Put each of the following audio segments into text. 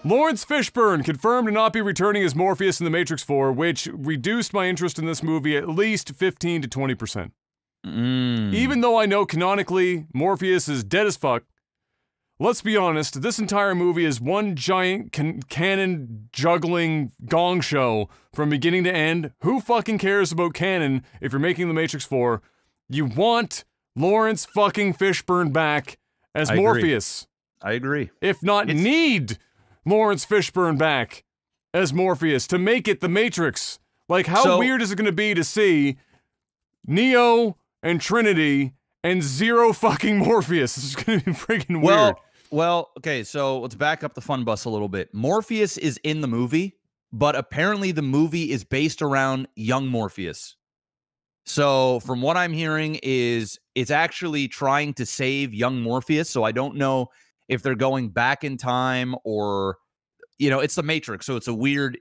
Laurence Fishburne confirmed to not be returning as Morpheus in The Matrix 4, which reduced my interest in this movie at least 15 to 20%. Even though I know canonically Morpheus is dead as fuck, let's be honest, this entire movie is one giant canon juggling gong show from beginning to end. Who fucking cares about canon if you're making The Matrix 4? You want Laurence fucking Fishburne back as Morpheus. I agree. If not, need Laurence Fishburne back as Morpheus to make it The Matrix. Like, how weird is it going to be to see Neo and Trinity and zero fucking Morpheus? This is going to be freaking weird. Well, okay, so let's back up the fun bus a little bit. Morpheus is in the movie, but apparently the movie is based around young Morpheus. So from what I'm hearing is it's actually trying to save young Morpheus, so I don't know if they're going back in time or, you know, it's the Matrix, so it's a weird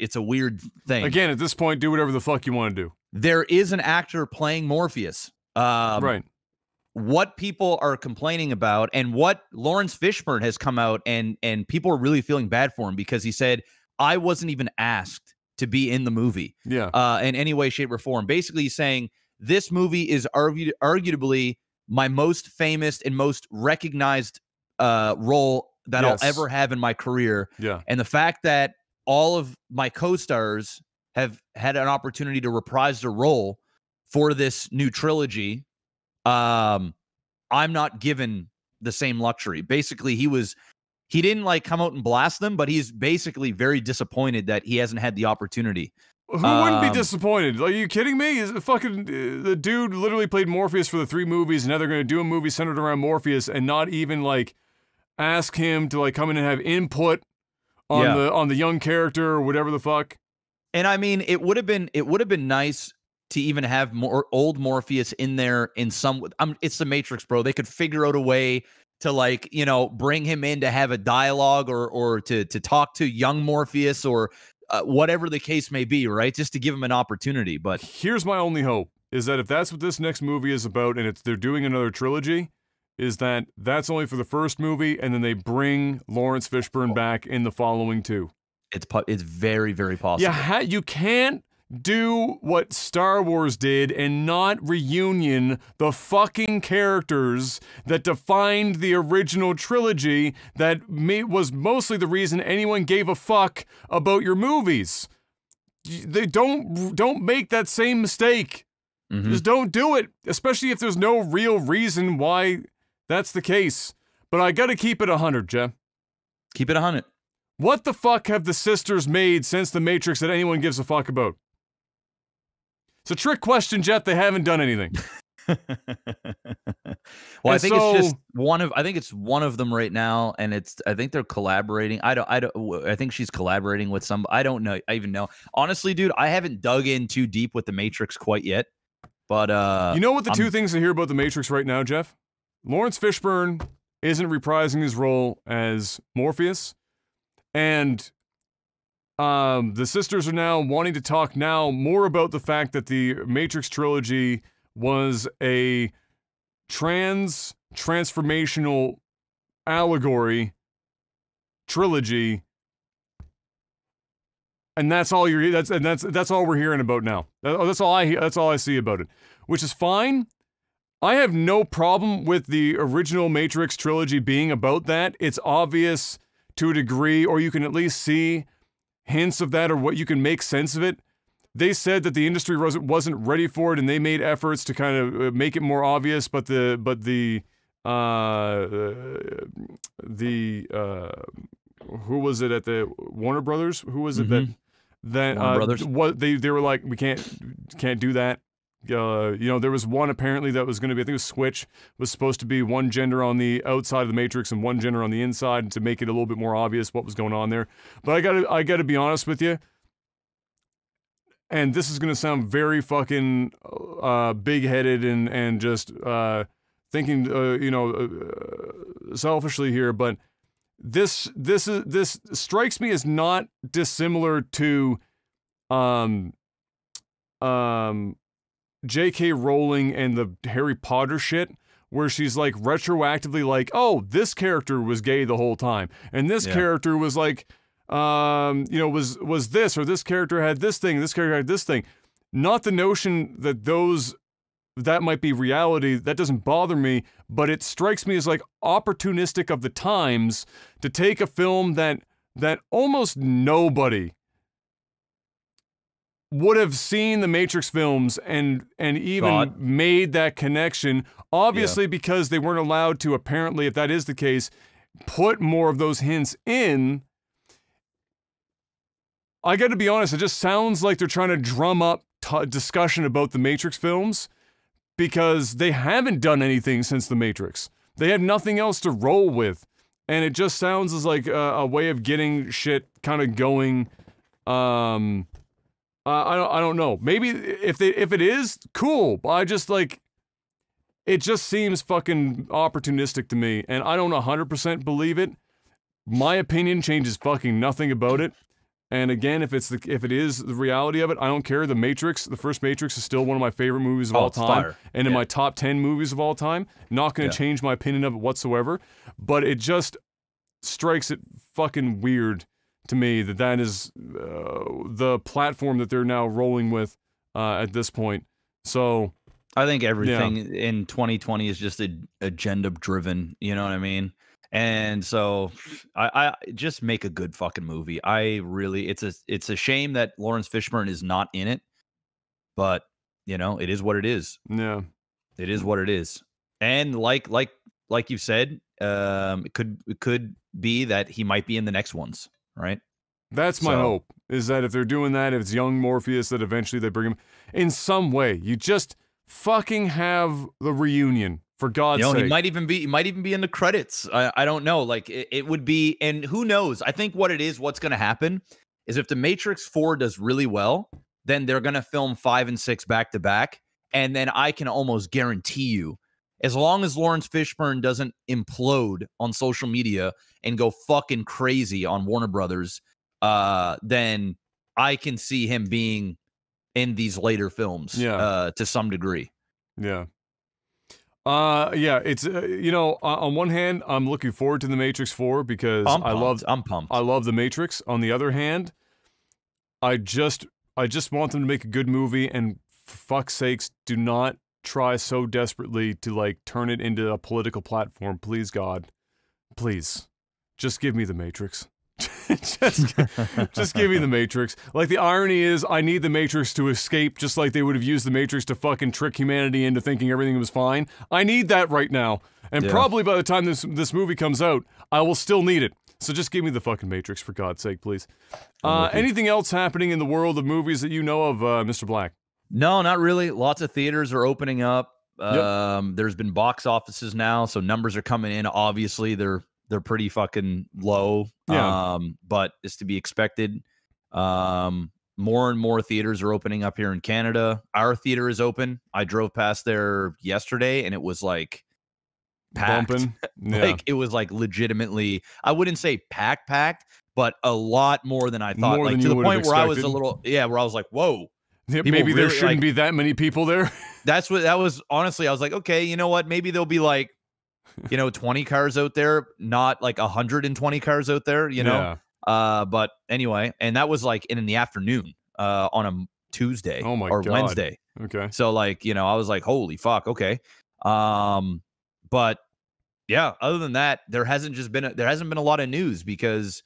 thing. Again, at this point, do whatever the fuck you want to do. There is an actor playing Morpheus. Right. What people are complaining about and what Laurence Fishburne has come out and people are really feeling bad for him because he said, I wasn't even asked to be in the movie. Yeah. In any way, shape, or form. Basically he's saying this movie is arguably my most famous and most recognized role that I'll ever have in my career. Yeah. And the fact that all of my co-stars have had an opportunity to reprise their role for this new trilogy, I'm not given the same luxury. Basically, he didn't like come out and blast them, but he's basically very disappointed that he hasn't had the opportunity. Who wouldn't be disappointed? Like, are you kidding me? Is fucking the dude literally played Morpheus for the 3 movies, and now they're going to do a movie centered around Morpheus and not even like ask him to like come in and have input on the young character or whatever the fuck. And I mean, it would have been nice to even have more old Morpheus in there in some. It's the Matrix, bro. They could figure out a way to, like, you know, bring him in to have a dialogue or to talk to young Morpheus or whatever the case may be, right? Just to give him an opportunity. But here's my only hope is that if that's what this next movie is about, and they're doing another trilogy, is that that's only for the first movie, and then they bring Laurence Fishburne back in the following 2. It's very, very possible. Yeah, you can't do what Star Wars did and not reunion the fucking characters that defined the original trilogy that was mostly the reason anyone gave a fuck about your movies. They don't make that same mistake. Just don't do it, especially if there's no real reason why that's the case. But I gotta keep it 100, Jeff. Keep it 100. What the fuck have the sisters made since The Matrix that anyone gives a fuck about? It's a trick question, Jeff. They haven't done anything. Well, I think it's just one of. I think it's one of them right now, and I think they're collaborating. I think she's collaborating with some. I don't know. I even know. Honestly, dude, I haven't dug in too deep with The Matrix quite yet. But you know what the 2 things I hear about The Matrix right now, Jeff? Laurence Fishburne isn't reprising his role as Morpheus, and the sisters are now wanting to talk now more about the fact that the Matrix trilogy was a transformational allegory trilogy, and that's all that's all we're hearing about now. That's all I see about it, which is fine. I have no problem with the original Matrix trilogy being about that. It's obvious to a degree, or you can at least see hints of that, or what you can make sense of it. They said that the industry wasn't ready for it, and they made efforts to kind of make it more obvious. But the who was it at the Warner Brothers? Who was it that Warner Brothers? What they were like, we can't do that. You know, there was one apparently that was going to be, I think it was Switch, was supposed to be one gender on the outside of the Matrix and one gender on the inside to make it a little bit more obvious what was going on there. But I gotta be honest with you, and this is going to sound very fucking big-headed and just thinking, you know, selfishly here, but this strikes me as not dissimilar to J.K. Rowling and the Harry Potter shit, where she's like retroactively like, oh, this character was gay the whole time, and this character was like you know, was this, or this character had this thing, this character had this thing. Not the notion that that might be reality, that doesn't bother me, but it strikes me as like opportunistic of the times to take a film that almost nobody would have seen the Matrix films and even made that connection, obviously because they weren't allowed to, apparently, if that is the case, put more of those hints in. I gotta be honest, it just sounds like they're trying to drum up discussion about the Matrix films, because they haven't done anything since the Matrix. They have nothing else to roll with, and it just sounds as like a way of getting shit kind of going. I don't know. Maybe if it is, cool. But I just like, it just seems fucking opportunistic to me, and I don't 100% believe it. My opinion changes fucking nothing about it. And again, if it is the reality of it, I don't care. The Matrix, the first Matrix, is still one of my favorite movies of all time, and in my top 10 movies of all time. Not going to change my opinion of it whatsoever. But it just strikes it fucking weird to me that is the platform that they're now rolling with at this point. So I think everything in 2020 is just agenda driven. You know what I mean? And so I just make a good fucking movie. It's a shame that Laurence Fishburne is not in it, but you know, it is what it is. Yeah. It is what it is. And like you said, it could be that he might be in the next ones, right? That's my hope, is that if they're doing that, if it's young Morpheus, that eventually they bring him in some way. You just fucking have the reunion. For God's sake. He might even be in the credits. I don't know. Like it would be, and who knows? I think what's going to happen is if the Matrix 4 does really well, then they're going to film 5 and 6 back to back, and then I can almost guarantee you, as long as Laurence Fishburne doesn't implode on social media and go fucking crazy on Warner Brothers, then I can see him being in these later films, to some degree. Yeah. It's you know, on one hand, I'm looking forward to the Matrix 4 because I'm pumped. I love the Matrix. On the other hand, I just want them to make a good movie, and for fuck's sakes, do not try so desperately to like turn it into a political platform. Please, God, please, just give me the Matrix. just give me the Matrix. Like, the irony is, I need the Matrix to escape, just like they would have used the Matrix to fucking trick humanity into thinking everything was fine. I need that right now, and probably by the time this movie comes out, I will still need it. So just give me the fucking Matrix, for God's sake, please. Anything else happening in the world of movies that you know of, Mr. Black? No, not really. Lots of theaters are opening up. There's been box offices now, so numbers are coming in. Obviously, they're pretty fucking low, but it's to be expected. More and more theaters are opening up here in Canada. Our theater is open. I drove past there yesterday, and it was like packed. Bumping. Yeah. Like, it was like legitimately, I wouldn't say packed, but a lot more than I thought. Like, to the point where I was a little, where I was like, whoa. Maybe there shouldn't be that many people there. That was honestly, I was like, okay, you know what? Maybe there'll be like, 20 cars out there, not like 120 cars out there, but anyway, and that was like in the afternoon, on a Tuesday or Wednesday. Okay. So like, I was like, holy fuck. Okay. But yeah, other than that, there hasn't been a lot of news because,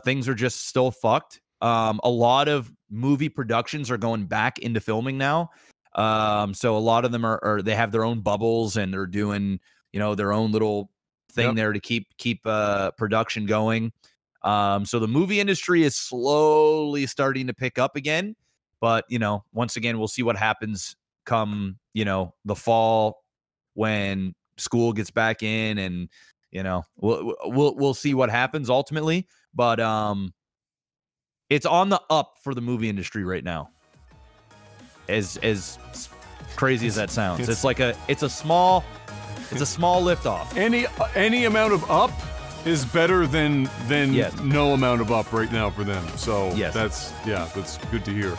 things are just still fucked. A lot of movie productions are going back into filming now. So a lot of them they have their own bubbles, and they're doing, their own little thing there to keep production going. So the movie industry is slowly starting to pick up again, but once again, we'll see what happens come, the fall when school gets back in, and we'll see what happens ultimately, but it's on the up for the movie industry right now. As crazy as that sounds, it's a small lift off. Any amount of up is better than no amount of up right now for them. So that's good to hear.